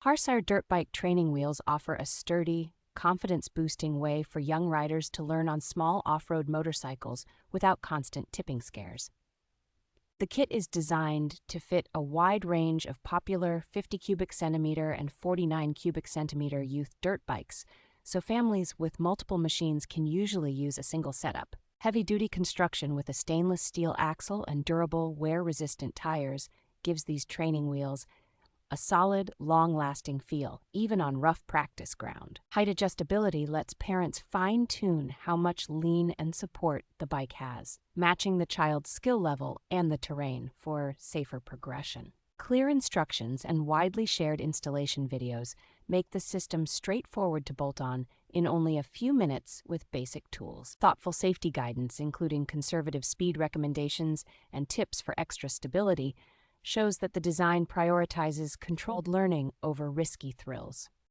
Harsire dirt bike training wheels offer a sturdy, confidence-boosting way for young riders to learn on small off-road motorcycles without constant tipping scares. The kit is designed to fit a wide range of popular 50 cubic centimeter and 49 cubic centimeter youth dirt bikes, so families with multiple machines can usually use a single setup. Heavy-duty construction with a stainless steel axle and durable, wear-resistant tires gives these training wheels a solid, long-lasting feel, even on rough practice ground. Height adjustability lets parents fine-tune how much lean and support the bike has, matching the child's skill level and the terrain for safer progression. Clear instructions and widely shared installation videos make the system straightforward to bolt on in only a few minutes with basic tools. Thoughtful safety guidance, including conservative speed recommendations and tips for extra stability, shows that the design prioritizes controlled learning over risky thrills.